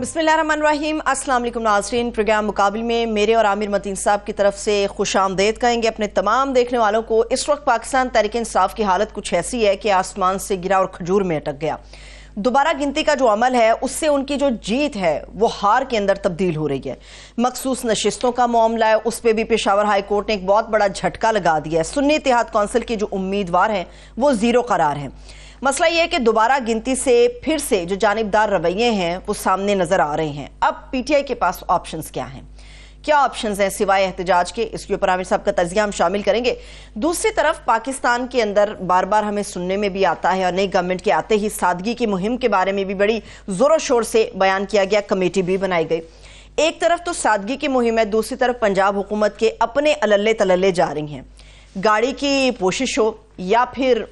بسم اللہ الرحمن الرحیم۔ السلام علیکم ناظرین، پروگرام مقابل میں میرے اور عامر متین صاحب کی طرف سے خوش آمدید کہیں گے اپنے تمام دیکھنے والوں کو۔ اس وقت پاکستان تحریک انصاف کی حالت کچھ ایسی ہے کہ آسمان سے گرا اور کھجور میں اٹک گیا۔ دوبارہ گنتی کا جو عمل ہے اس سے ان کی جو جیت ہے وہ ہار کے اندر تبدیل ہو رہی ہے۔ مخصوص نشستوں کا معاملہ ہے، اس پہ بھی پشاور ہائی کورٹ نے ایک بہت بڑا جھٹکا لگا دیا ہے۔ سنی اتحاد کونسل کے جو امیدوار ہیں وہ زیرو قرار ہیں۔ مسئلہ یہ ہے کہ دوبارہ گنتی سے پھر سے جو جانبدار رویے ہیں وہ سامنے نظر آ رہے ہیں۔ اب پی ٹی آئی کے پاس آپشنز کیا ہیں؟ کیا آپشنز ہیں سوائے احتجاج کے؟ اس کے اوپر عامر صاحب کا تجزیہ ہم شامل کریں گے۔ دوسری طرف پاکستان کے اندر بار بار ہمیں سننے میں بھی آتا ہے اور نئی گورنمنٹ کے آتے ہی سادگی کی مہم کے بارے میں بھی بڑی زور و شور سے بیان کیا گیا، کمیٹی بھی بنائی گئی۔ ایک طرف تو سادگی کی مہم ہے، دوسری طرف پنجاب حکومت کے اپنے اللے تللے جا رہی ہیں۔ گاڑی کی پوشش ہو یا پھر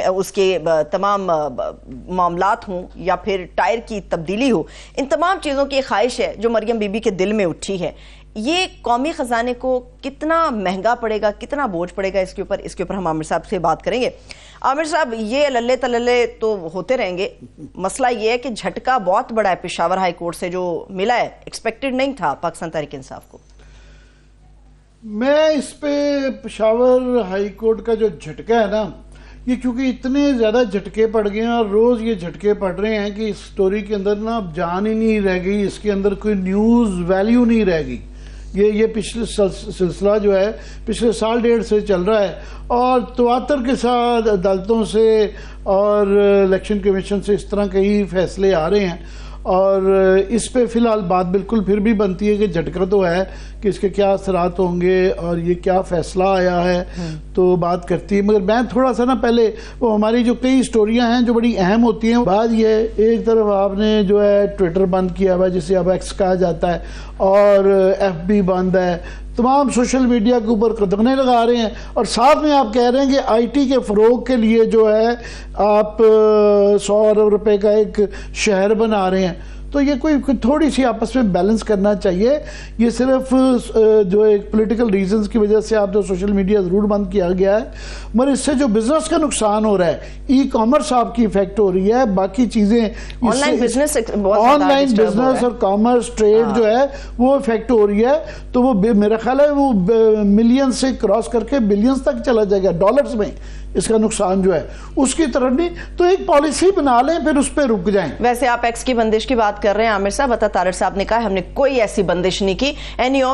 اس کے تمام معاملات ہوں یا پھر ٹائر کی تبدیلی ہو، ان تمام چیزوں کی خواہش ہے جو مریم بی بی کے دل میں اٹھی ہے۔ یہ قومی خزانے کو کتنا مہنگا پڑے گا، کتنا بوجھ پڑے گا، اس کے اوپر ہم عامر صاحب سے بات کریں گے۔ عامر صاحب، یہ للے تللے تو ہوتے رہیں گے، مسئلہ یہ ہے کہ جھٹکا بہت بڑا ہے پشاور ہائی کورٹ سے جو ملا ہے، ایکسپیکٹڈ نہیں تھا پاکستان تحریک انصاف کو۔ میں اس پہ پشاور ہائی کورٹ کا جو جھٹکا ہے نا، یہ چونکہ اتنے زیادہ جھٹکے پڑ گئے ہیں اور روز یہ جھٹکے پڑ رہے ہیں کہ اس سٹوری کے اندر نا اب جان ہی نہیں رہ گئی، اس کے اندر کوئی نیوز ویلیو نہیں رہ گئی۔ یہ پچھلے سلسلہ جو ہے پچھلے سال ڈیڑھ سے چل رہا ہے اور تواتر کے ساتھ عدالتوں سے اور الیکشن کمیشن سے اس طرح کے ہی فیصلے آ رہے ہیں، اور اس پہ فی الحال بات بالکل پھر بھی بنتی ہے کہ جھٹکا تو ہے کہ اس کے کیا اثرات ہوں گے اور یہ کیا فیصلہ آیا ہے، تو بات کرتی ہے۔ مگر میں تھوڑا سا نا پہلے وہ ہماری جو کئی سٹوریاں ہیں جو بڑی اہم ہوتی ہیں، بعد یہ ایک طرف آپ نے جو ہے ٹویٹر بند کیا ہوا ہے جسے اب ایکس کہا جاتا ہے، اور ایف بی بند ہے، تمام سوشل میڈیا کے اوپر قدغنے لگا رہے ہیں، اور ساتھ میں آپ کہہ رہے ہیں کہ آئی ٹی کے فروغ کے لیے جو ہے آپ 100 ارب روپے کا ایک شہر بنا رہے ہیں۔ تو یہ کوئی تھوڑی سی آپس میں بیلنس کرنا چاہیے۔ یہ صرف جو ایک پولیٹیکل ریزنز کی وجہ سے آپ جو سوشل میڈیا ضرور بند کیا گیا ہے، مگر اس سے جو بزنس کا نقصان ہو رہا ہے، ای کامرس آپ کی افیکٹ ہو رہی ہے، باقی چیزیں آن لائن بزنس اور کامرس ٹریڈ جو ہے وہ افیکٹ ہو رہی ہے، تو وہ میرا خیال ہے وہ ملین سے کراس کر کے بلینز تک چلا جائے گا ڈالرز میں، اس کا نقصان جو ہے اس کی طرف نہیں۔ تو ایک پالیسی بنا لیں، پھر اس پہ رک جائیں۔ ویسے آپ ایکس کی بندش کی بات کر رہے ہیں عامر صاحب، عطا طارق صاحب نے کہا ہم نے کوئی ایسی بندش نہیں کی۔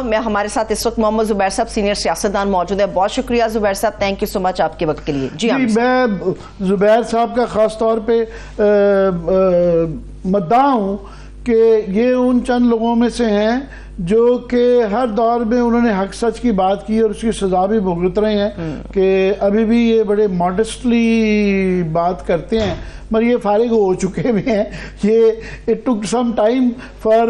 میں ہمارے ساتھ اس وقت محمد زبیر صاحب سینئر سیاستدان موجود ہے۔ بہت شکریہ زبیر صاحب، تھینک یو سو مچ آپ کے وقت کے لیے۔ جی میں زبیر صاحب کا خاص طور پہ مداح ہوں کہ یہ ان چند لوگوں میں سے ہیں جو کہ ہر دور میں انہوں نے حق سچ کی بات کی اور اس کی سزا بھی بھگت رہے ہیں، کہ ابھی بھی یہ بڑے ماڈسٹلی بات کرتے ہیں، مگر یہ فارغ ہو چکے بھی ہیں۔ یہ it took some time for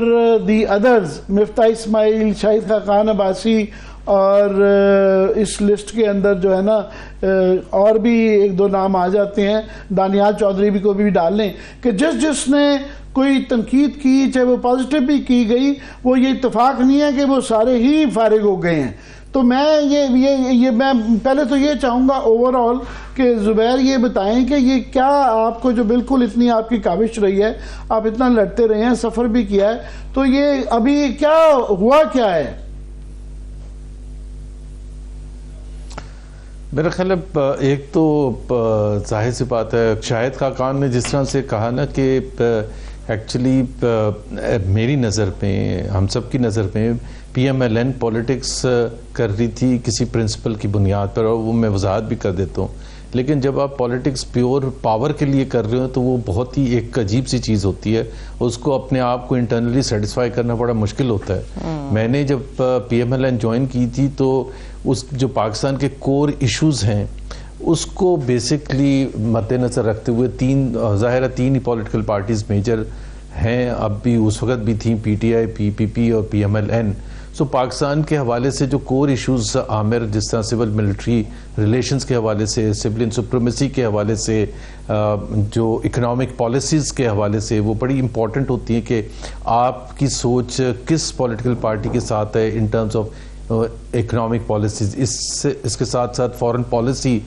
the others, مفتاح اسماعیل، شاہد خاقان عباسی، اور اس لسٹ کے اندر جو ہے نا اور بھی ایک دو نام آ جاتے ہیں، دانیال چودھری کو بھی ڈال لیں، کہ جس نے کوئی تنقید کی، چاہے وہ پازیٹیو بھی کی گئی، وہ یہ اتفاق نہیں ہے کہ وہ سارے ہی فارغ ہو گئے ہیں۔ تو میں میں پہلے تو یہ چاہوں گا اوورآل کہ زبیر یہ بتائیں کہ یہ کیا آپ کو جو بالکل اتنی آپ کی کاوش رہی ہے، آپ اتنا لڑتے رہے ہیں، سفر بھی کیا ہے، تو یہ ابھی کیا ہوا کیا ہے؟ میرا خیال ہے ایک تو ظاہر سی بات ہے، شاہد خاقان نے جس طرح سے کہا نا کہ ایکچولی میری نظر میں، ہم سب کی نظر میں P M L N politics کر رہی تھی کسی پرنسپل کی بنیاد پر، اور وہ میں وضاحت بھی کر دیتا ہوں، لیکن جب آپ پولیٹکس پیور پاور کے لیے کر رہے ہو تو وہ بہت ہی ایک عجیب سی چیز ہوتی ہے، اس کو اپنے آپ کو انٹرنلی سیٹسفائی کرنا بڑا مشکل ہوتا ہے۔ میں نے جب P M L N join کی تھی تو اس جو پاکستان کے کور ایشوز ہیں اس کو بیسکلی مد نظر رکھتے ہوئے ظاہر ہے تین ہی پولیٹیکل پارٹیز میجر ہیں، اب بھی اس وقت بھی تھیں، پی ٹی آئی، پی پی پی اور پی ایم ایل این۔ سو پاکستان کے حوالے سے جو کور ایشوز عامر، جس طرح سول ملٹری ریلیشنز کے حوالے سے، سولین سپریمیسی کے حوالے سے، جو اکنامک پالیسیز کے حوالے سے، وہ بڑی امپورٹنٹ ہوتی ہیں کہ آپ کی سوچ کس پولیٹیکل پارٹی کے ساتھ ہے in terms of economic policies. اس کے ساتھ ساتھ فارن پالیسی،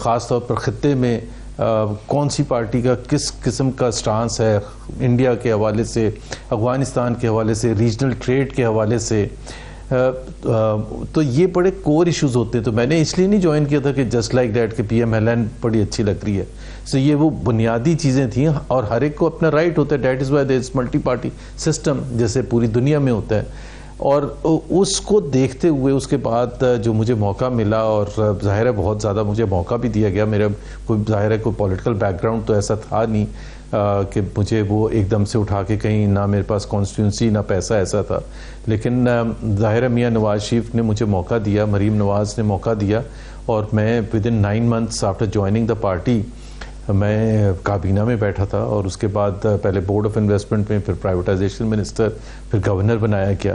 خاص طور پر خطے میں کون سی پارٹی کا کس قسم کا سٹانس ہے انڈیا کے حوالے سے, افغانستان کے حوالے سے, ریجنل ٹریڈ کے حوالے سے, تو یہ بڑے کور ایشوز ہوتے ہیں. تو میں نے اس لیے نہیں جوائن کیا تھا کہ جسٹ لائک دیٹ کہ پی ایم ایل این بڑی اچھی لگ رہی ہے. سو یہ وہ بنیادی چیزیں تھیں, اور ہر ایک کو اپنا رائٹ ہوتا ہے. That is why there is multi party system, جیسے پوری دنیا میں ہوتا ہے. اور اس کو دیکھتے ہوئے اس کے بعد جو مجھے موقع ملا, اور ظاہر ہے بہت زیادہ مجھے موقع بھی دیا گیا. میرا کوئی ظاہر ہے کوئی پولیٹیکل بیک گراؤنڈ تو ایسا تھا نہیں کہ مجھے وہ ایک دم سے اٹھا کے کہیں, نہ میرے پاس کانسٹیٹیونسی نہ پیسہ ایسا تھا. لیکن ظاہر ہے میاں نواز شریف نے مجھے موقع دیا, مریم نواز نے موقع دیا, اور میں with in 9 months after joining the party میں کابینہ میں بیٹھا تھا. اور اس کے بعد پہلے بورڈ آف انویسٹمنٹ میں, پھر پرائیویٹائزیشن منسٹر, پھر گورنر بنایا گیا.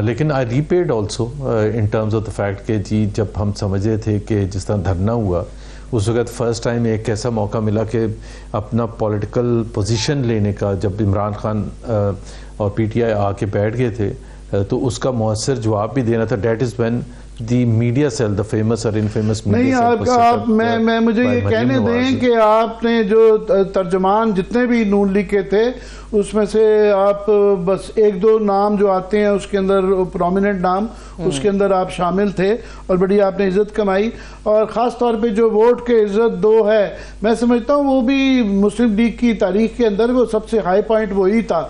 لیکن I repeat also in terms of the fact کہ جی جب ہم سمجھ رہے تھے کہ جس طرح دھرنا ہوا, اس وقت فرسٹ ٹائم ایک ایسا موقع ملا کہ اپنا پولیٹیکل پوزیشن لینے کا, جب عمران خان اور پی ٹی آئی آ کے بیٹھ گئے تھے تو اس کا مؤثر جواب بھی دینا تھا. That is when the media cell, the famous اور انفیمس میڈیا سیل. آپ میں مجھے یہ کہنے دیں کہ آپ نے جو ترجمان جتنے بھی نون لیگ کے تھے, اس میں سے آپ بس 1-2 نام جو آتے ہیں اس کے اندر پرومیننٹ نام, اس کے اندر آپ شامل تھے, اور بڑی آپ نے عزت کمائی. اور خاص طور پہ جو ووٹ کے عزت 2 ہے, میں سمجھتا ہوں وہ بھی مسلم لیگ کی تاریخ کے اندر وہ سب سے ہائی پوائنٹ وہی تھا.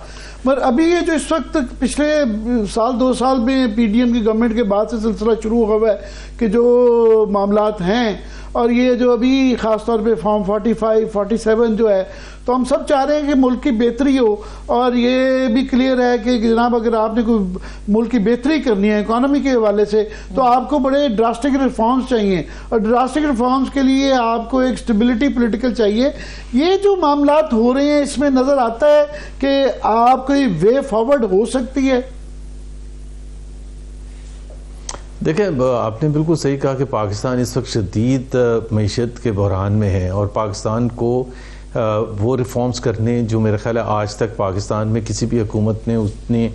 مگر ابھی یہ جو اس وقت پچھلے 2 سال میں پی ڈی ایم کی گورنمنٹ کے بعد سے سلسلہ شروع ہوا ہے کہ جو معاملات ہیں, اور یہ جو ابھی خاص طور پہ فارم 45, 47 جو ہے, تو ہم سب چاہ رہے ہیں کہ ملک کی بہتری ہو. اور یہ بھی کلیئر ہے کہ جناب اگر آپ نے کوئی ملک کی بہتری کرنی ہے اکانومی کے حوالے سے, تو آپ کو بڑے ڈراسٹک ریفارمز چاہیے, اور ڈراسٹک ریفارمز کے لیے آپ کو ایک سٹیبلٹی پولیٹیکل چاہیے. یہ جو معاملات ہو رہے ہیں, اس میں نظر آتا ہے کہ آپ کوئی وے فارورڈ ہو سکتی ہے. دیکھیں, آپ نے بالکل صحیح کہا کہ پاکستان اس وقت شدید معیشت کے بحران میں ہے, اور پاکستان کو وہ ریفارمز کرنے جو میرے خیال ہے آج تک پاکستان میں کسی بھی حکومت نے اتنے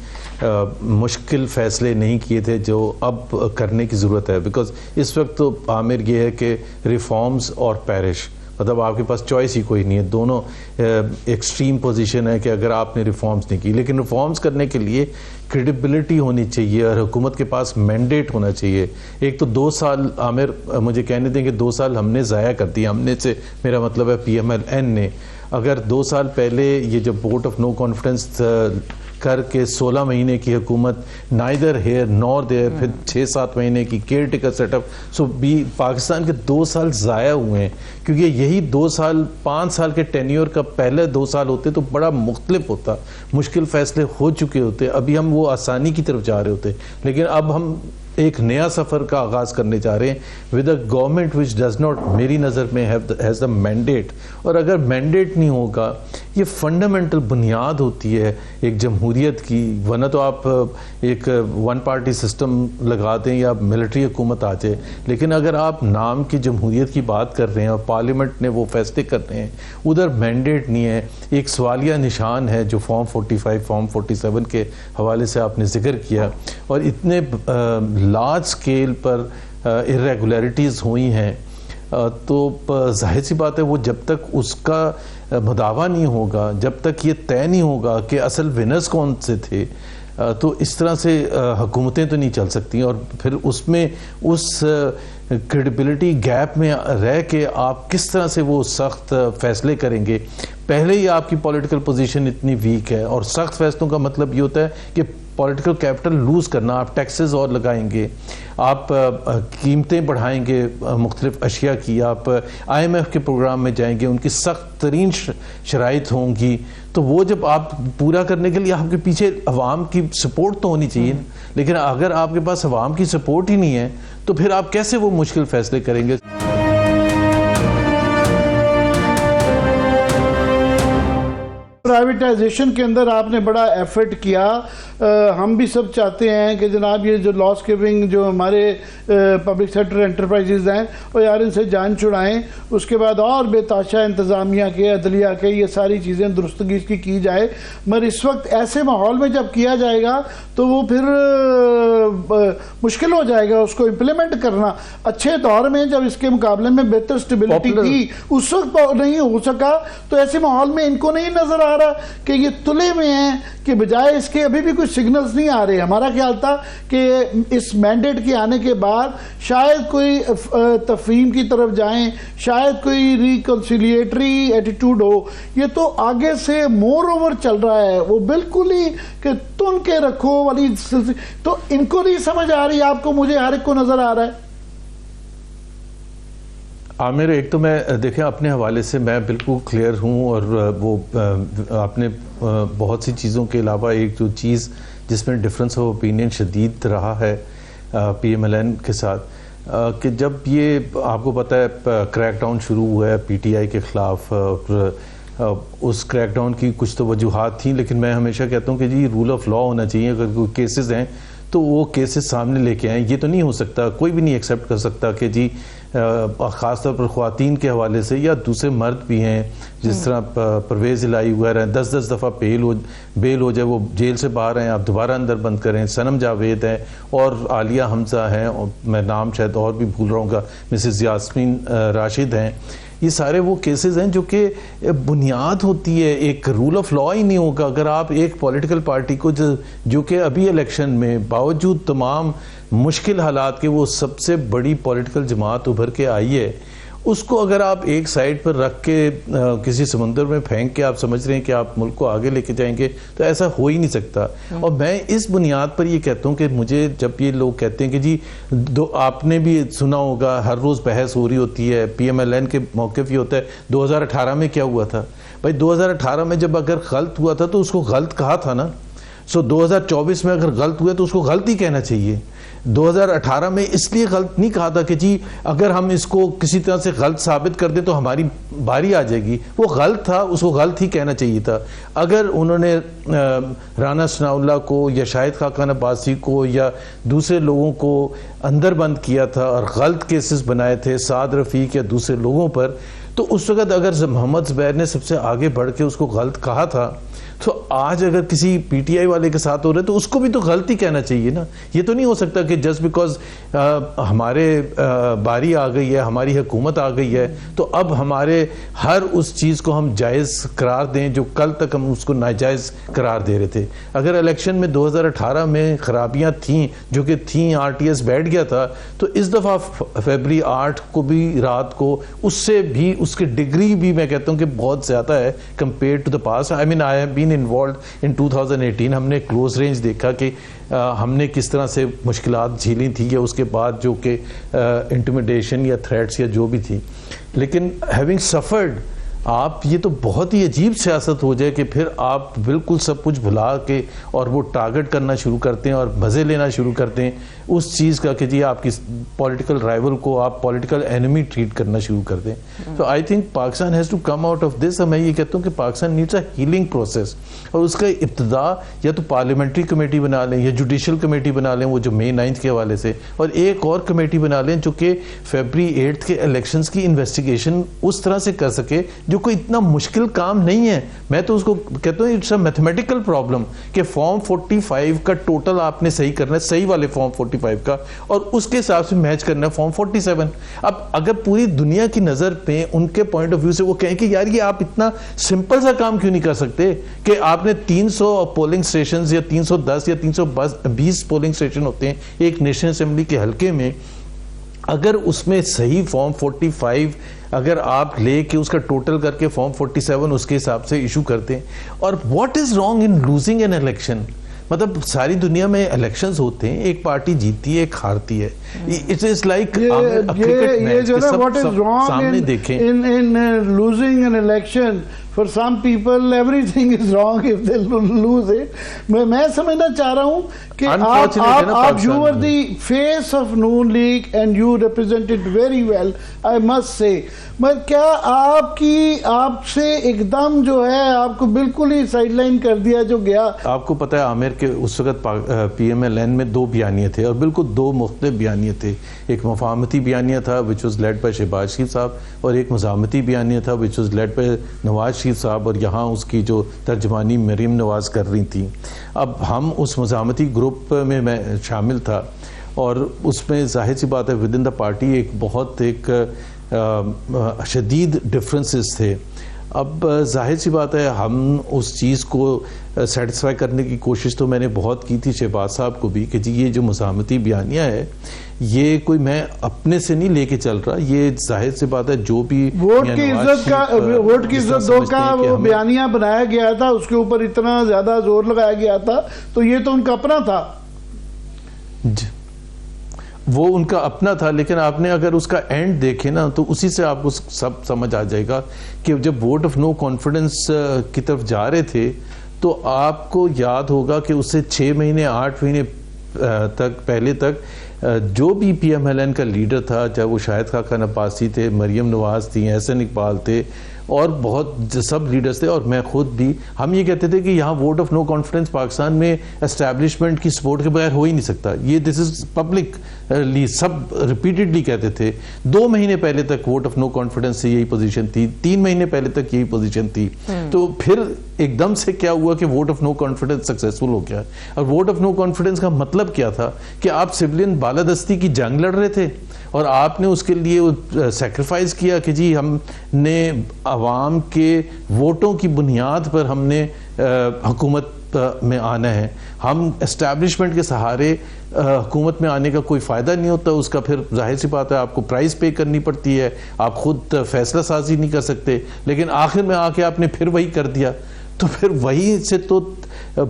مشکل فیصلے نہیں کیے تھے جو اب کرنے کی ضرورت ہے. بیکاز اس وقت تو عامر یہ ہے کہ ریفارمز اور پیرش, مطلب آپ کے پاس چوائس ہی کوئی نہیں ہے. دونوں ایکسٹریم پوزیشن ہے کہ اگر آپ نے ریفارمز نہیں کی, لیکن ریفارمز کرنے کے لیے کریڈیبلٹی ہونی چاہیے, اور حکومت کے پاس مینڈیٹ ہونا چاہیے. ایک تو 2 سال عامر مجھے کہنے دیں کہ 2 سال ہم نے ضائع کر دیا, ہم نے سے میرا مطلب ہے پی ایم ایل این نے. اگر 2 سال پہلے یہ جب ووٹ آف نو کانفیڈنس کر کے 16 مہینے کی حکومت نائدر ہیئر نور دیر, پھر 6-7 مہینے کی کیئر ٹیکر سیٹ اپ, سو بھی پاکستان کے 2 سال ضائع ہوئے ہیں. کیونکہ یہی 2 سال 5 سال کے ٹینیور کا پہلے 2 سال ہوتے تو بڑا مختلف ہوتا, مشکل فیصلے ہو چکے ہوتے, ابھی ہم وہ آسانی کی طرف جا رہے ہوتے. لیکن اب ہم ایک نیا سفر کا آغاز کرنے جا رہے ہیں with a government which does not, میری نظر میں ہیز دا مینڈیٹ. اور اگر مینڈیٹ نہیں ہوگا, یہ فنڈامنٹل بنیاد ہوتی ہے ایک جمہوریت کی, ورنہ تو آپ ایک 1 پارٹی سسٹم لگا دیں یا ملٹری حکومت آ جائے. لیکن اگر آپ نام کی جمہوریت کی بات کر رہے ہیں اور پارلیمنٹ نے وہ فیصلے کر رہے ہیں, ادھر مینڈیٹ نہیں ہے, ایک سوالیہ نشان ہے جو فارم 45 فارم 47 کے حوالے سے آپ نے ذکر کیا. اور اتنے لارج سکیل پر irregularities ہوئی ہیں, تو ظاہر سی بات ہے وہ جب تک اس کا مداوع نہیں ہوگا, جب تک یہ طے نہیں ہوگا کہ اصل ونرز کون سے تھے, تو اس طرح سے حکومتیں تو نہیں چل سکتی. اور پھر اس میں اس کریڈیبلٹی گیپ میں رہ کے آپ کس طرح سے وہ سخت فیصلے کریں گے. پہلے ہی آپ کی پولیٹیکل پوزیشن اتنی ویک ہے, اور سخت فیصلوں کا مطلب یہ ہوتا ہے کہ پولیٹیکل کیپٹل لوز کرنا. آپ ٹیکسز اور لگائیں گے, آپ قیمتیں بڑھائیں گے مختلف اشیاء کی, آپ آئی ایم ایف کے پروگرام میں جائیں گے, ان کی سخت ترین شرائط ہوں گی. تو وہ جب آپ پورا کرنے کے لیے آپ کے پیچھے عوام کی سپورٹ تو ہونی چاہیے, لیکن اگر آپ کے پاس عوام کی سپورٹ ہی نہیں ہے تو پھر آپ کیسے وہ مشکل فیصلے کریں گے. پرائیویٹائزیشن کے اندر آپ نے بڑا ایفرٹ کیا. ہم بھی سب چاہتے ہیں کہ جناب یہ جو لاس گیونگ جو ہمارے پبلک سیکٹر انٹرپرائزز ہیں وہ یار ان سے جان چھڑائیں, اس کے بعد اور بے تحاشا انتظامیہ کے, عدلیہ کے, یہ ساری چیزیں درستگی اس کی جائے. مگر اس وقت ایسے ماحول میں جب کیا جائے گا تو وہ پھر مشکل ہو جائے گا اس کو امپلیمنٹ کرنا. اچھے دور میں جب اس کے مقابلے میں بہتر سٹیبلٹی کی اس وقت نہیں ہو سکا, تو ایسے ماحول میں ان کو نہیں نظر آ رہا کہ یہ تلے میں ہیں کہ بجائے اس کے ابھی بھی کچھ سگنلز نہیں آ رہے. ہمارا خیال تھا کہ اس مینڈیٹ کے آنے کے بعد شاید کوئی تفہیم کی طرف جائیں, شاید کوئی ریکنسیلیٹری ایٹیٹیوڈ ہو. یہ تو آگے سے مور اوور چل رہا ہے, وہ بالکل ہی کہ تن کے رکھو والی سلسلے. تو ان کو نہیں سمجھ آ رہی, آپ کو, مجھے ہر ایک کو نظر آ رہا ہے. عامر, ایک تو میں دیکھیں اپنے حوالے سے میں بالکل کلیئر ہوں, اور وہ آپ نے بہت سی چیزوں کے علاوہ ایک جو چیز جس میں ڈفرنس آف اوپینین شدید رہا ہے پی ایم ایل این کے ساتھ, کہ جب یہ آپ کو پتہ ہے کریک ڈاؤن شروع ہوا ہے پی ٹی آئی کے خلاف, اس کریک ڈاؤن کی کچھ تو وجوہات تھیں, لیکن میں ہمیشہ کہتا ہوں کہ جی رول آف لا ہونا چاہیے. اگر کوئی کیسز ہیں تو وہ کیسز سامنے لے کے آئیں. یہ تو نہیں ہو سکتا, کوئی بھی نہیں ایکسیپٹ کر سکتا کہ جی خاص طور پر خواتین کے حوالے سے یا دوسرے مرد بھی ہیں جس طرح پرویز الہی وغیرہ 10 دفعہ بیل ہو جائے, وہ جیل سے باہر ہیں, آپ دوبارہ اندر بند کریں. صنم جاوید ہیں اور عالیہ حمزہ ہیں, اور میں نام شاید اور بھی بھول رہا ہوں گا, مسز یاسمین راشد ہیں. یہ سارے وہ کیسز ہیں جو کہ بنیاد ہوتی ہے, ایک رول آف لا ہی نہیں ہوگا اگر آپ ایک پولیٹیکل پارٹی کو جو کہ ابھی الیکشن میں باوجود تمام مشکل حالات کے وہ سب سے بڑی پولیٹیکل جماعت ابھر کے آئی ہے, اس کو اگر آپ ایک سائڈ پر رکھ کے کسی سمندر میں پھینک کے آپ سمجھ رہے ہیں کہ آپ ملک کو آگے لے کے جائیں گے, تو ایسا ہو ہی نہیں سکتا. اور میں اس بنیاد پر یہ کہتا ہوں کہ مجھے جب یہ لوگ کہتے ہیں کہ جی آپ نے بھی سنا ہوگا ہر روز بحث ہو رہی ہوتی ہے, پی ایم ایل این کے موقف یہ ہوتا ہے 2018 میں کیا ہوا تھا بھائی, 2018 میں جب اگر غلط ہوا تھا تو اس کو غلط کہا تھا نا. 2024 میں اگر غلط ہوا تو اس کو غلط ہی کہنا چاہیے. 2018 میں اس لیے غلط نہیں کہا تھا کہ جی اگر ہم اس کو کسی طرح سے غلط ثابت کر دیں تو ہماری باری آ جائے گی. وہ غلط تھا, اس کو غلط ہی کہنا چاہیے تھا. اگر انہوں نے رانا ثناء اللہ کو یا شاہد خاقان عباسی کو یا دوسرے لوگوں کو اندر بند کیا تھا اور غلط کیسز بنائے تھے سعد رفیق یا دوسرے لوگوں پر, تو اس وقت اگر محمد زبیر نے سب سے آگے بڑھ کے اس کو غلط کہا تھا, تو آج اگر کسی پی ٹی آئی والے کے ساتھ ہو رہے تو اس کو بھی تو غلطی کہنا چاہیے نا. یہ تو نہیں ہو سکتا کہ جسٹ بیکاز ہمارے باری آ گئی ہے, ہماری حکومت آ گئی ہے, تو اب ہمارے ہر اس چیز کو ہم جائز قرار دیں جو کل تک ہم اس کو ناجائز قرار دے رہے تھے. اگر الیکشن میں 2018 میں خرابیاں تھیں جو کہ تھیں, آر ٹی ایس بیٹھ گیا تھا, تو اس دفعہ فیبری 8 کو بھی رات کو اس سے بھی اس کی ڈگری بھی میں کہتا ہوں کہ بہت زیادہ ہے compare to the past. I mean I have been involved in 2018. ہم نے کلوز رینج دیکھا کہ ہم نے کس طرح سے مشکلات جھیلی تھی, یا اس کے بعد جو کہ انٹیمیڈیشن یا تھریٹس یا جو بھی تھی. لیکن ہیونگ سفرڈ, آپ یہ تو بہت ہی عجیب سیاست ہو جائے کہ پھر آپ بالکل سب کچھ بھلا کے اور وہ ٹارگٹ کرنا شروع کرتے ہیں اور مزے لینا شروع کرتے ہیں اس چیز کا کہ جی آپ کی پولیٹیکل رائیول کو آپ پولیٹیکل اینیمی ٹریٹ کرنا شروع کر دیں. تو I think Pakistan has to come out of this. میں یہ کہتا ہوں کہ Pakistan needs a healing process, اور اس کا ابتدا یا تو پارلیمنٹری کمیٹی بنا لیں یا جوڈیشل کمیٹی بنا لیں, وہ جو May 9 کے حوالے سے, اور ایک اور کمیٹی بنا لیں جو کہ February 8 کے الیکشنز کی انویسٹیگیشن اس طرح سے کر سکے, جو کوئی اتنا مشکل کام نہیں ہے. میں تو اس کو کہتا ہوں اٹس اے میتھمیٹیکل پرابلم کہ فارم 45 کا ٹوٹل آپ نے صحیح کرنا ہے, صحیح والے فارم 45 کا, اور اس کے حساب سے میچ کرنا ہے فارم 47. اب اگر پوری دنیا کی نظر پہ ان کے پوائنٹ آف ویو سے وہ کہیں کہ یار یہ آپ اتنا سمپل سا کام کیوں نہیں کر سکتے کہ آپ نے 300 پولنگ سٹیشنز یا 310 یا 320 پولنگ اسٹیشن ہوتے ہیں ایک نیشنل اسمبلی کے حلقے میں, اگر اس میں صحیح فارم 45 اگر آپ لے کے اس کا ٹوٹل کر کے فارم 47 اس کے حساب سے ایشو کرتے ہیں. اور what is wrong in losing an election? مطلب ساری دنیا میں الیکشنز ہوتے ہیں, ایک پارٹی جیتتی ہے ایک ہارتی ہے. اٹ از لائک یہ جو نا what is wrong in losing an election, For some people everything is wrong if they lose it. میں سمجھنا چاہ رہا ہوں کہ آپ you were the face of Noon League and you represented very well, I must say. مگر کیا آپ سے ایک دم جو ہے آپ کو بالکل ہی سائڈ لائن کر دیا جو گیا؟ آپ کو پتہ ہے عامر کہ اس وقت پی ایم ایل این میں 2 بیانیے تھے اور بالکل 2 مختلف بیانیے تھے. ایک مفاہمتی بیانیہ تھا which was led by Shahbaz شریف صاحب, اور ایک مزاحمتی بیانیہ تھا which was led by Nawaz Sharif صاحب, اور یہاں اس کی جو ترجمانی مریم نواز کر رہی تھیں. اب ہم اس مزاحمتی گروپ میں شامل تھا, اور اس میں ظاہر سی بات ہے ود ان دا پارٹی ایک شدید ڈفرینسز تھے. اب ظاہر سی بات ہے ہم اس چیز کو سیٹسفائی کرنے کی کوشش تو میں نے بہت کی تھی شہباز صاحب کو بھی کہ جی یہ جو مزاحمتی بیانیہ ہے یہ کوئی میں اپنے سے نہیں لے کے چل رہا, یہ ظاہر سی بات ہے جو بھی ووٹ کی عزت دو کا وہ بیانیہ بنایا گیا تھا, اس کے اوپر اتنا زیادہ زور لگایا گیا تھا, تو یہ تو ان کا اپنا تھا. وہ ان کا اپنا تھا, لیکن آپ نے اگر اس کا اینڈ دیکھے نا تو اسی سے آپ کو سب سمجھ آ جائے گا کہ جب ووٹ آف نو کانفیڈنس کی طرف جا رہے تھے تو آپ کو یاد ہوگا کہ اس سے 6 مہینے 8 مہینے تک پہلے تک جو بھی پی ایم ایل این کا لیڈر تھا, چاہے وہ شاہد خاقان عباسی تھے, مریم نواز تھیں, احسن اقبال تھے, اور بہت سب لیڈرز تھے, اور میں خود بھی, ہم یہ کہتے تھے کہ یہاں vote of no confidence Pakistan میں اسٹیبلشمنٹ کی سپورٹ کے بغیر ہو ہی نہیں سکتا. یہ دس از پبلکلی سب ریپیٹڈلی کہتے تھے. 2 مہینے پہلے تک ووٹ آف نو کانفیڈنس سے یہی پوزیشن تھی, 3 مہینے پہلے تک یہی پوزیشن تھی. تو پھر ایک دم سے کیا ہوا کہ vote of no confidence successful ہو گیا. اور ووٹ آف نو کانفیڈنس کا مطلب کیا تھا کہ آپ سویلین بالادستی کی جنگ لڑ رہے تھے, اور آپ نے اس کے لیے سیکریفائز کیا کہ جی ہم نے عوام کے ووٹوں کی بنیاد پر ہم نے حکومت میں آنا ہے. ہم اسٹیبلشمنٹ کے سہارے حکومت میں آنے کا کوئی فائدہ نہیں ہوتا, اس کا پھر ظاہر سی بات ہے آپ کو پرائز پے کرنی پڑتی ہے, آپ خود فیصلہ سازی نہیں کر سکتے. لیکن آخر میں آ کے آپ نے پھر وہی کر دیا, تو پھر وہی سے تو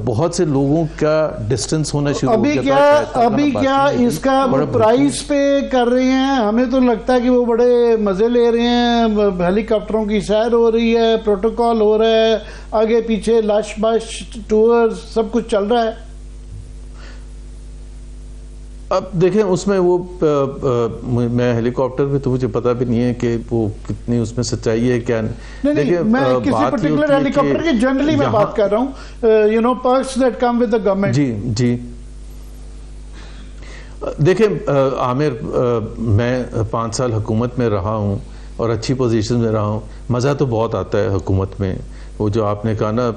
بہت سے لوگوں کا ڈسٹنس ہونا شروع ہو گیا. ابھی کیا اس کا پرائز پہ کر رہے ہیں؟ ہمیں تو لگتا ہے کہ وہ بڑے مزے لے رہے ہیں, ہیلی کاپٹروں کی سیر ہو رہی ہے, پروٹوکول ہو رہا ہے, آگے پیچھے لاش باش ٹور سب کچھ چل رہا ہے. اب دیکھیں اس میں وہ میں ہیلی کاپٹر پہ تو مجھے پتہ بھی نہیں ہے کہ وہ کتنی اس میں سچائی ہے کیا نہیں. میں کسی پرٹیکولر ہیلی کاپٹر کی جنرلی میں بات کر رہا ہوں, you know perks that come with the government. جی دیکھیں عامر, میں 5 سال حکومت میں رہا ہوں اور اچھی پوزیشن میں رہا ہوں. مزہ تو بہت آتا ہے حکومت میں, وہ جو آپ نے کہا نا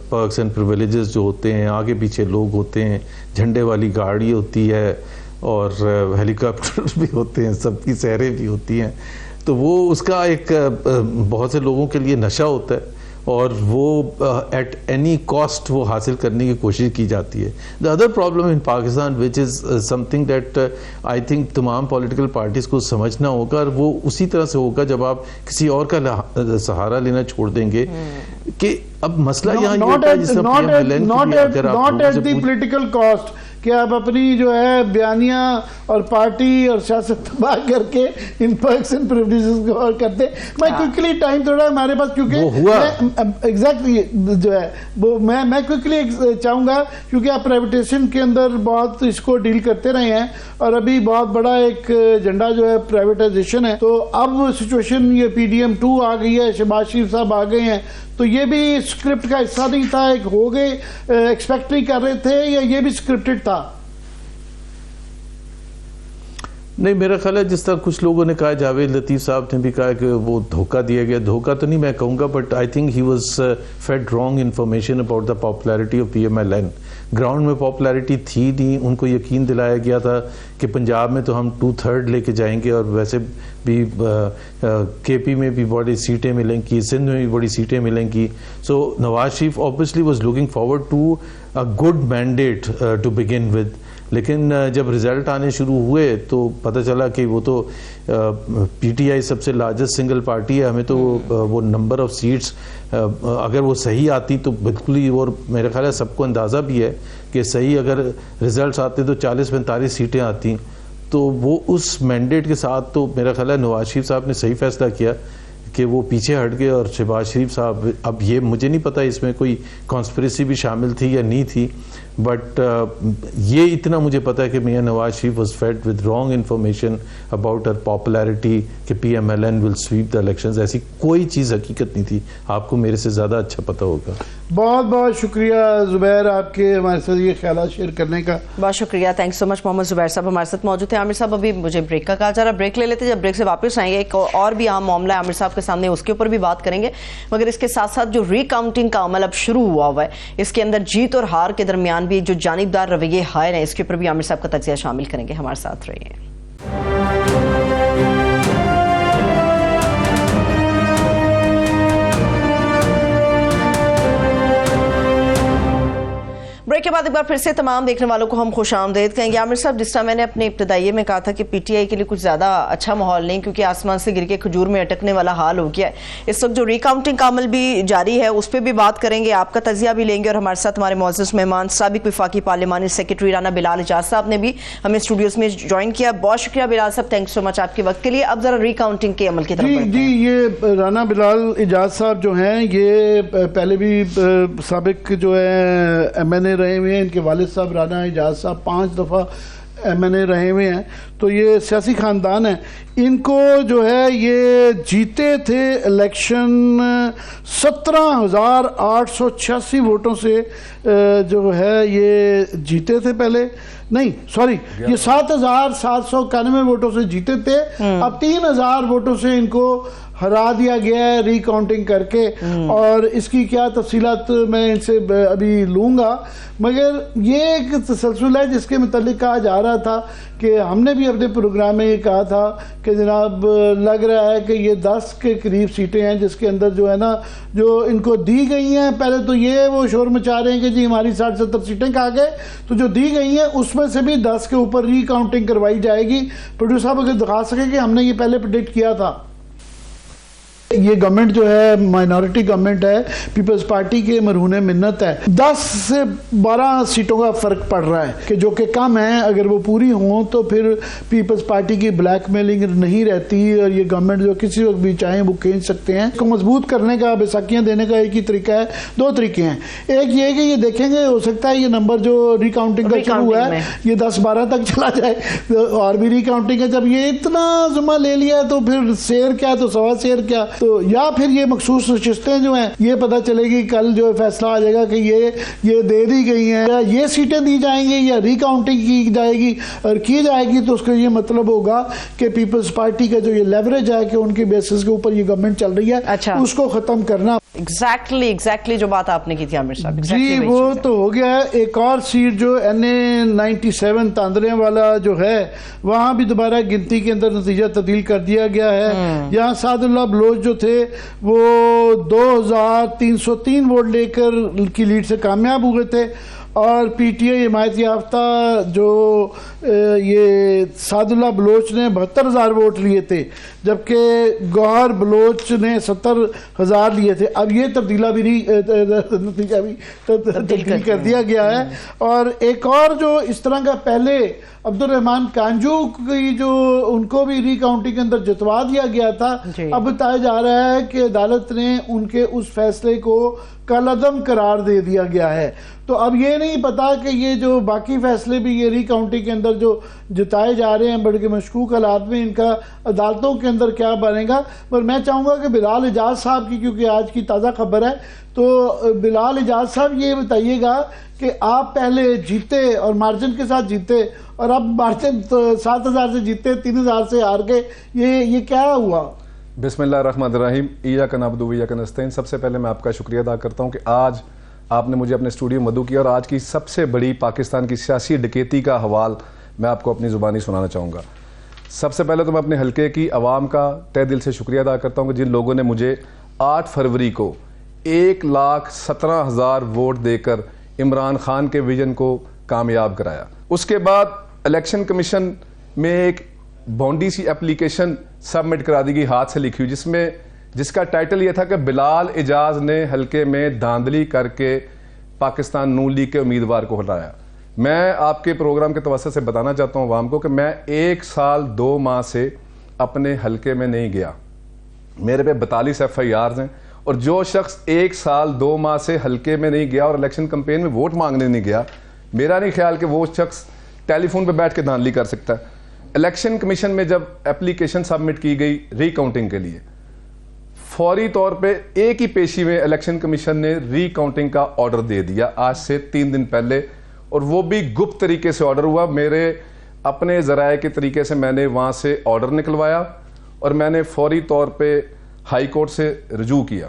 پرکس اینڈ پریویلیجز جو ہوتے ہیں, آگے پیچھے لوگ ہوتے ہیں, جھنڈے والی گاڑی ہوتی ہے, اور ہیلی کاپٹر بھی ہوتے ہیں, سب کی سیریں بھی ہوتی ہیں. تو وہ اس کا ایک بہت سے لوگوں کے لیے نشہ ہوتا ہے, اور وہ ایٹ اینی کاسٹ وہ حاصل کرنے کی کوشش کی جاتی ہے. The other problem in Pakistan which is some thing that I think تمام پولیٹیکل پارٹیز کو سمجھنا ہوگا, اور وہ اسی طرح سے ہوگا جب آپ کسی اور کا سہارا لینا چھوڑ دیں گے. کہ اب مسئلہ یہاں یہ ہوتا ہے جس طرح پی ایم ایل این کی اگر آپ not at the political cost کہ آپ اپنی جو ہے بیانیہ اور پارٹی اور سیاست تباہ کر کے ان پرکس اینڈ پریولیجز کو اور کرتے. میں کوئکلی ٹائم تھوڑا ہے ہمارے پاس, کیونکہ ایگزیکٹلی جو ہے وہ میں کوئکلی چاہوں گا, کیونکہ آپ پرائیویٹیشن کے اندر بہت اس کو ڈیل کرتے رہے ہیں, اور ابھی بہت بڑا ایک ایجنڈا جو ہے پرائیویٹائزیشن ہے. تو اب سچویشن یہ پی ڈی ایم 2 آ گئی ہے, شہباز شریف صاحب آ گئے ہیں, تو یہ بھی اسکرپٹ کا حصہ نہیں تھا, ایک ہو گئے ایکسپیکٹ نہیں کر رہے تھے, یا یہ بھی اسکرپٹڈ تھا؟ نہیں, میرا خیال ہے جس طرح کچھ لوگوں نے کہا, جاوید لطیف صاحب نے بھی کہا کہ وہ دھوکہ دیا گیا. دھوکہ تو نہیں میں کہوں گا, but I think he was fed wrong information about the popularity of P M L N. Ground میں پاپولیرٹی تھی نہیں, ان کو یقین دلایا گیا تھا کہ پنجاب میں تو ہم 2/3 لے کے جائیں گے, اور ویسے بھی کے پی میں بھی بڑی سیٹیں ملیں گی, سندھ میں بھی بڑی سیٹیں ملیں گی. سو Nawaz Sharif obviously was looking forward to a good mandate to begin with. لیکن جب رزلٹ آنے شروع ہوئے تو پتہ چلا کہ وہ تو پی ٹی آئی سب سے لارجسٹ سنگل پارٹی ہے, ہمیں تو وہ نمبر آف سیٹس اگر وہ صحیح آتی تو بالکل ہی, اور میرے خیال ہے سب کو اندازہ بھی ہے کہ صحیح اگر رزلٹس آتے تو 40-45 سیٹیں آتی. تو وہ اس مینڈیٹ کے ساتھ تو میرا خیال ہے نواز شریف صاحب نے صحیح فیصلہ کیا کہ وہ پیچھے ہٹ گئے اور شہباز شریف صاحب, اب یہ مجھے نہیں پتا اس میں کوئی کانسپریسی بھی شامل تھی یا نہیں تھی, بٹ یہ اتنا مجھے پتا ہے کہ Mian Nawaz Sharif was fed with wrong information about her popularity کہ P M L N will sweep the elections. ایسی کوئی چیز حقیقت نہیں تھی, آپ کو میرے سے زیادہ اچھا پتا ہوگا. بہت بہت شکریہ زبیر آپ کے ہمارے ساتھ یہ خیالات شیئر کرنے کا. بہت شکریہ, تھینک سو مچ. محمد زبیر صاحب ہمارے ساتھ موجود تھے. عامر صاحب ابھی مجھے بریک کا کہا جا رہا, بریک لے لیتے, جب بریک سے واپس آئیں گے ایک اور بھی اہم معاملہ ہے عامر صاحب کے سامنے, اس کے اوپر بھی بات کریں گے. مگر اس کے ساتھ ساتھ جو ری کاؤنٹنگ کا عمل اب شروع ہوا ہے, اس کے اندر جیت اور ہار کے درمیان بھی جو جانبدار رویے حائل ہیں, اس کے اوپر بھی عامر صاحب کا تجزیہ شامل کریں گے. ہمارے ساتھ رہیے. بریک کے بعد ایک بار پھر سے تمام دیکھنے والوں کو ہم خوش آمدید کہیں گے. عامر صاحب, جس طرح میں نے اپنے ابتدائیے میں کہا تھا کہ پی ٹی آئی کے لیے کچھ زیادہ اچھا ماحول نہیں, کیونکہ آسمان سے گر کے کھجور میں اٹکنے والا حال ہو گیا ہے. اس وقت جو ری کاؤنٹنگ کا عمل بھی جاری ہے اس پہ بھی بات کریں گے, آپ کا تجزیہ بھی لیں گے, اور ہمارے ساتھ ہمارے معزز مہمان سابق وفاقی پارلیمانی سیکرٹری رانا بلال اعجاز صاحب نے بھی ہمیں اسٹوڈیوز میں جوائن کیا. بہت شکریہ بلال صاحب, تھینک سو مچ آپ کے وقت کے لیے. اب ذرا ری کاؤنٹنگ کے عمل کی طرف بڑھتے ہیں. جی, یہ رانا بلال اعجاز صاحب جو ہیں یہ پہلے بھی سابق جو ہے ایم این اے رہے ہوئے ہیں. ان کے والد صاحب رانا اعجاز صاحب 5 دفعہ ایم این اے رہے ہوئے ہیں, تو یہ سیاسی خاندان ہے. ان کو جو ہے یہ جیتے تھے الیکشن 17,886 ووٹوں سے, جو ہے یہ جیتے تھے پہلے, نہیں سوری, یہ 7,791 ووٹوں سے جیتے تھے. اب 3,000 ووٹوں سے ان کو ہرا دیا گیا ہے ری کاؤنٹنگ کر کے, اور اس کی کیا تفصیلات میں ان سے ابھی لوں گا. مگر یہ ایک تسلسل ہے جس کے متعلق کہا جا رہا تھا کہ ہم نے بھی اپنے پروگرام میں یہ کہا تھا کہ جناب لگ رہا ہے کہ یہ 10 کے قریب سیٹیں ہیں جس کے اندر جو ہے نا جو ان کو دی گئی ہیں. پہلے تو یہ وہ شور مچا رہے ہیں کہ جی ہماری 60-70 سیٹیں کہا گئے, تو جو دی گئی ہیں اس میں سے بھی 10 کے اوپر ری کاؤنٹنگ کروائی جائے گی. پروڈیوسر صاحب اگر دکھا سکے کہ ہم نے یہ پہلے پریڈکٹ کیا تھا. یہ گورنمنٹ جو ہے مائنورٹی گورنمنٹ ہے, پیپلز پارٹی کے مرہون منت ہے. 10 سے 12 سیٹوں کا فرق پڑ رہا ہے کہ جو کہ کم ہیں, اگر وہ پوری ہوں تو پھر پیپلز پارٹی کی بلیک میلنگ نہیں رہتی, اور یہ گورنمنٹ جو کسی وقت بھی چاہیں وہ کھینچ سکتے ہیں. اس کو مضبوط کرنے کا, بیساکھیاں دینے کا ایک ہی طریقہ ہے, 2 طریقے ہیں. ایک یہ کہ یہ دیکھیں گے ہو سکتا ہے یہ نمبر جو ری کاؤنٹنگ کا شروع ہوا ہے یہ 10-12 تک چلا جائے, اور بھی ری کاؤنٹنگ ہے. جب یہ اتنا ذمہ لے لیا تو پھر سیر کیا تو سوا سیر کیا, تو یا پھر یہ مخصوص نشستیں جو ہیں یہ پتہ چلے گی کل جو فیصلہ آ جائے گا کہ یہ دے دی گئی ہیں, یا یہ سیٹیں دی جائیں گی, یا ری کاؤنٹنگ کی جائے گی. اور کی جائے گی تو اس کا یہ مطلب ہوگا کہ پیپلز پارٹی کا جو یہ لیوریج ہے کہ ان کی بیسس کے اوپر یہ گورنمنٹ چل رہی ہے, اس کو ختم کرنا. ایگزیکٹلی جو بات آپ نے کی تھی عامر صاحب, جی وہ تو ہو گیا ہے. ایک اور سیٹ جو NA97 تاندریاں والا جو ہے وہاں بھی دوبارہ گنتی کے اندر نتیجہ تبدیل کر دیا گیا ہے. یہاں سعد اللہ بلوچ جو تھے وہ 2,303 ووٹ لے کر کی لیڈ سے کامیاب ہوئے تھے, اور پی ٹی آئی حمایت یافتہ جو یہ سعد اللہ بلوچ نے 72,000 ووٹ لیے تھے, جبکہ گوہر بلوچ نے 70,000 لیے تھے. اب یہ نتیجہ بھی تبدیل کر دیا گیا ہے. اور ایک اور جو اس طرح کا پہلے عبد الرحمان کانجو کی جو ان کو بھی ری کاؤنٹنگ کے اندر جتوا دیا گیا تھا, اب بتایا جا رہا ہے کہ عدالت نے ان کے اس فیصلے کو کالعدم قرار دے دیا گیا ہے. تو اب یہ نہیں پتا کہ یہ جو باقی فیصلے بھی یہ ری کاؤنٹنگ کے اندر جو جتائے جا رہے ہیں بڑے مشکوک حالات میں, ان کا عدالتوں کے اندر کیا بنے گا. پر میں چاہوں گا کہ بلال اعجاز صاحب کی, کیونکہ آج کی تازہ خبر ہے, تو بلال اعجاز صاحب یہ بتائیے گا کہ آپ پہلے جیتے اور مارجن کے ساتھ جیتے, اور اب مارجن 7,000 سے جیتے 3,000 سے ہار گئے, یہ کیا ہوا؟ بسم اللہ الرحمن الرحیم. ایاک نعبد و ایاک نستعین. سب سے پہلے میں آپ کا شکریہ ادا کرتا ہوں کہ آج آپ نے مجھے اپنے اسٹوڈیو مدعو کیا, اور آج کی سب سے بڑی پاکستان کی سیاسی ڈکیتی کا حوال میں آپ کو اپنی زبانی سنانا چاہوں گا. سب سے پہلے تو میں اپنے حلقے کی عوام کا تہ دل سے شکریہ ادا کرتا ہوں کہ جن لوگوں نے مجھے 8 فروری کو 1,17,000 ووٹ دے کر عمران خان کے ویژن کو کامیاب کرایا. اس کے بعد الیکشن کمیشن میں ایک بونڈی سی اپلیکیشن سبمٹ کرا دی گئی ہاتھ سے لکھی ہوئی, جس کا ٹائٹل یہ تھا کہ بلال اعجاز نے حلقے میں دھاندلی کر کے پاکستان نون لیگ کے امیدوار کو ہرایا. میں آپ کے پروگرام کے توسط سے بتانا چاہتا ہوں عوام کو کہ میں 1 سال 2 ماہ سے اپنے حلقے میں نہیں گیا. میرے پہ 42 FIRs ہیں, اور جو شخص 1 سال 2 ماہ سے حلقے میں نہیں گیا اور الیکشن کمپین میں ووٹ مانگنے نہیں گیا, میرا نہیں خیال کہ وہ شخص ٹیلی فون پہ بیٹھ کے دھاندلی کر سکتا ہے. الیکشن کمیشن میں جب اپلیکیشن سبمٹ کی گئی ری کاؤنٹنگ کے لیے, فوری طور پہ ایک ہی پیشی میں الیکشن کمیشن نے ری کاؤنٹنگ کا آرڈر دے دیا آج سے 3 دن پہلے, اور وہ بھی گپت طریقے سے آرڈر ہوا. میرے اپنے ذرائع کے طریقے سے میں نے وہاں سے آرڈر نکلوایا اور میں نے فوری طور پہ ہائی کورٹ سے رجوع کیا,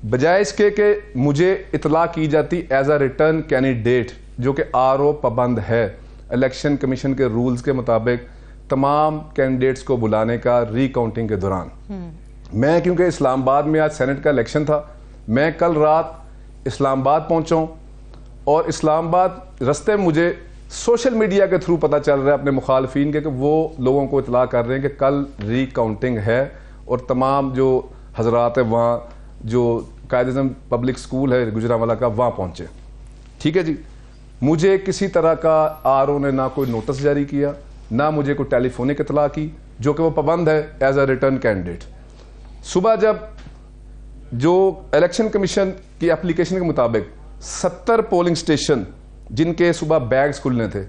بجائے اس کے کہ مجھے اطلاع کی جاتی ایز اے ریٹرن کینڈیڈیٹ, جو کہ RO پابند ہے الیکشن کمیشن کے رولز کے مطابق تمام کینڈیڈیٹس کو بلانے کا ری کاؤنٹنگ کے دوران. میں کیونکہ اسلام آباد میں آج سینٹ کا الیکشن تھا, میں کل رات اسلام آباد پہنچا ہوں, اور اسلام آباد رستے مجھے سوشل میڈیا کے تھرو پتہ چل رہا ہے اپنے مخالفین کے کہ وہ لوگوں کو اطلاع کر رہے ہیں کہ کل ری کاؤنٹنگ ہے, اور تمام جو حضرات ہیں وہاں, جو قائد اعظم پبلک سکول ہے گجرانوالہ کا, وہاں پہنچے. ٹھیک ہے جی, مجھے کسی طرح کا RO نے نہ کوئی نوٹس جاری کیا, نہ مجھے کوئی ٹیلی فونک اطلاع کی, جو کہ وہ پابند ہے ایز اے ریٹرن کینڈیڈیٹ. صبح جب جو الیکشن کمیشن کی اپلیکیشن کے مطابق 70 پولنگ سٹیشن جن کے صبح بیگز کھلنے تھے,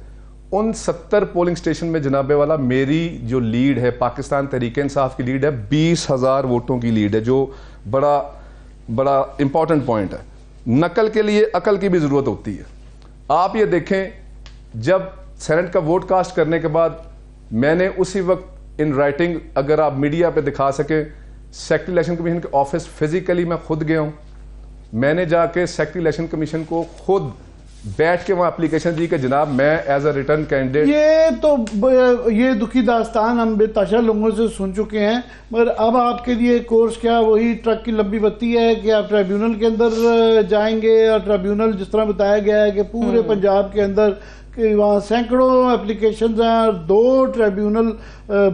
ان 70 پولنگ سٹیشن میں جناب والا میری جو لیڈ ہے, پاکستان تحریک انصاف کی لیڈ ہے, 20,000 ووٹوں کی لیڈ ہے, جو بڑا امپورٹنٹ پوائنٹ ہے. نقل کے لیے عقل کی بھی ضرورت ہوتی ہے. آپ یہ دیکھیں, جب سینٹ کا ووٹ کاسٹ کرنے کے بعد میں نے اسی وقت ان رائٹنگ, اگر آپ میڈیا پہ دکھا سکیں, سیکرٹری الیکشن کمیشن کے آفس فزیکلی میں خود گیا ہوں. میں نے جا کے سیکرٹری الیکشن کمیشن کو خود بیٹھ کے وہاں اپلیکیشن دی کہ جناب میں ایز اے ریٹرن کینڈیڈیٹ. یہ دکھی داستان ہم بے تحاشا لوگوں سے سن چکے ہیں, مگر اب آپ کے لیے کورس کیا وہی ٹرک کی لمبی بتی ہے کہ آپ ٹریبیونل کے اندر جائیں گے, اور ٹریبیونل جس طرح بتایا گیا ہے کہ پورے پنجاب کے اندر کہ وہاں سینکڑوں اپلیکیشنز ہیں اور 2 ٹریبیونل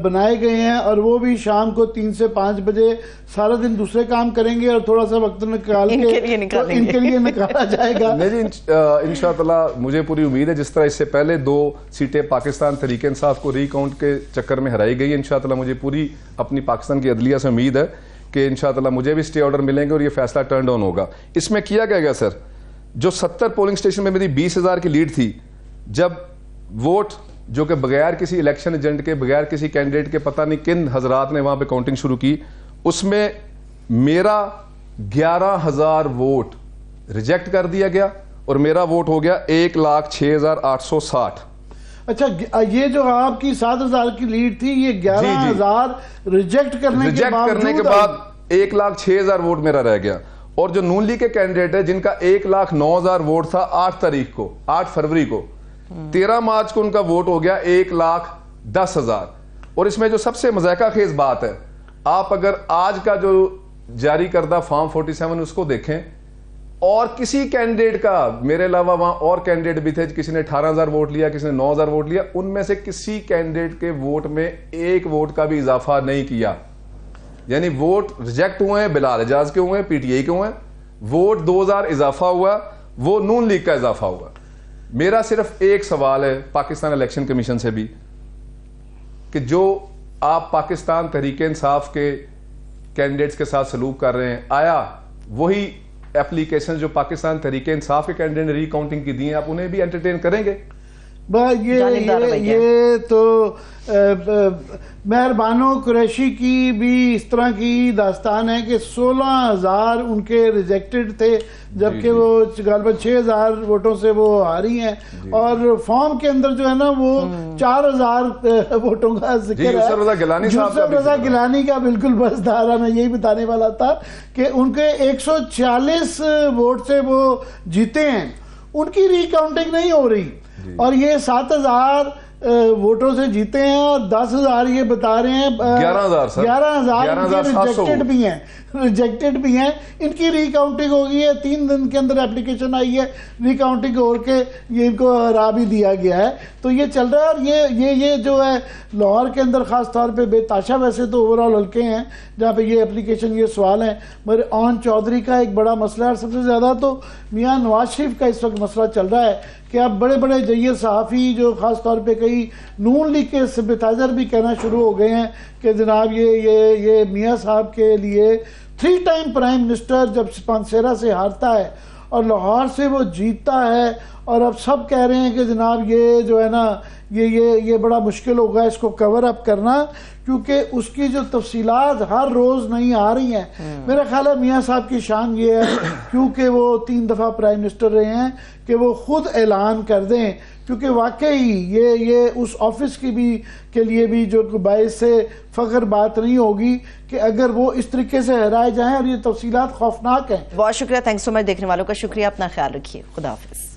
بنائے گئے ہیں, اور وہ بھی شام کو 3 سے 5 بجے, سارا دن دوسرے کام کریں گے اور تھوڑا سا وقت نکال کے ان کے لیے نکالا جائے گا. نہیں جی, انشاءاللہ مجھے پوری امید ہے, جس طرح اس سے پہلے 2 سیٹیں پاکستان تحریک انصاف کو ری کاؤنٹ کے چکر میں ہرائی گئی, انشاءاللہ مجھے پوری اپنی پاکستان کی عدلیہ سے امید ہے کہ انشاءاللہ مجھے بھی اسٹے آرڈر ملیں گے اور یہ فیصلہ ٹرن ڈاؤن ہوگا. اس میں کیا گیا سر, جو 70 پولنگ سٹیشن میں میری 20,000 کی لیڈ تھی, جب ووٹ جو کہ بغیر کسی الیکشن ایجنٹ کے, بغیر کسی کینڈیڈیٹ کے, پتہ نہیں کن حضرات نے وہاں پہ کاؤنٹنگ شروع کی, اس میں میرا 11,000 ووٹ ریجیکٹ کر دیا گیا اور میرا ووٹ ہو گیا 1,06,860. اچھا, یہ جو آپ کی 7,000 کی لیڈ تھی, یہ 11,000 ریجیکٹ کرنے کے بعد 1,06,000 ووٹ میرا رہ گیا. اور جو نون لیگ کے کینڈیڈیٹ ہے جن کا 1,09,000 ووٹ تھا 8 فروری کو, 13 مارچ کو ان کا ووٹ ہو گیا 1,10,000. اور اس میں جو سب سے مذائقہ خیز بات ہے, آپ اگر آج کا جو جاری کردہ فارم 47 اس کو دیکھیں, اور کسی کینڈیڈیٹ کا, میرے علاوہ وہاں اور کینڈیڈیٹ بھی تھے, کسی نے 18,000 ووٹ لیا, کسی نے 9,000 ووٹ لیا, ان میں سے کسی کینڈیڈیٹ کے ووٹ میں 1 ووٹ کا بھی اضافہ نہیں کیا. یعنی ووٹ ریجیکٹ ہوئے ہیں بلال اعجاز کے ہوئے ہیں, PTI کے ہوئے ہیں, ووٹ 2,000 اضافہ ہوا, وہ نون لیگ کا اضافہ ہوا. میرا صرف ایک سوال ہے پاکستان الیکشن کمیشن سے بھی, کہ جو آپ پاکستان تحریک انصاف کے کینڈیڈیٹس کے ساتھ سلوک کر رہے ہیں, آیا وہی اپلیکیشن جو پاکستان تحریک انصاف کے کینڈیڈیٹ نے ری کاؤنٹنگ کی دی ہیں, آپ انہیں بھی انٹرٹین کریں گے؟ یہ تو مہربانو قریشی کی بھی اس طرح کی داستان ہے کہ 16,000 ان کے ریجیکٹڈ تھے, جبکہ وہ غالباً 6,000 ووٹوں سے وہ ہاری ہیں, اور فارم کے اندر جو ہے نا وہ 4,000 ووٹوں کا ذکر ہے. یوسف رضا گیلانی کا بالکل بس دھارا, میں یہی بتانے والا تھا کہ ان کے 140 ووٹ سے وہ جیتے ہیں, ان کی ری کاؤنٹنگ نہیں ہو رہی, اور یہ 7,000 ووٹوں سے جیتے ہیں, اور 10,000 یہ بتا رہے ہیں 11,000 ریجیکٹڈ بھی ہیں. ان کی ری کاؤنٹنگ ہو گئی ہے, 3 دن کے اندر اپلیکیشن آئی ہے, ری کاؤنٹنگ ہو کے یہ ان کو ہرا بھی دیا گیا ہے. تو یہ چل رہا ہے, اور یہ جو ہے لاہور کے اندر خاص طور پہ بے تاشا, ویسے تو اوورال حلقے ہیں جہاں پہ یہ اپلیکیشن یہ سوال ہیں, مگر آن چودھری کا ایک بڑا مسئلہ ہے, اور سب سے زیادہ تو میاں نواز شریف کا اس وقت مسئلہ چل رہا ہے کہ اب بڑے بڑے جیت صحافی جو خاص طور پہ کئی نون لیگ کے سمپتھائزر بھی کہنا شروع ہو گئے ہیں کہ جناب یہ میاں صاحب کے لیے 3 ٹائم پرائم منسٹر جب سپانسیرا سے ہارتا ہے اور لاہور سے وہ جیتتا ہے، اور اب سب کہہ رہے ہیں کہ جناب یہ جو ہے نا یہ بڑا مشکل ہوگا اس کو کور اپ کرنا، کیونکہ اس کی جو تفصیلات ہر روز نہیں آ رہی ہیں۔ میرا خیال ہے میاں صاحب کی شان یہ ہے کیونکہ وہ 3 دفعہ پرائم منسٹر رہے ہیں کہ وہ خود اعلان کر دیں، کیونکہ واقعی یہ اس آفس کے لیے بھی جو باعث سے فخر بات نہیں ہوگی کہ اگر وہ اس طریقے سے ہرائے جائیں، اور یہ تفصیلات خوفناک ہیں۔ بہت شکریہ، تھینکس سو مچ۔ دیکھنے والوں کا شکریہ، اپنا خیال رکھیے، خدا حافظ۔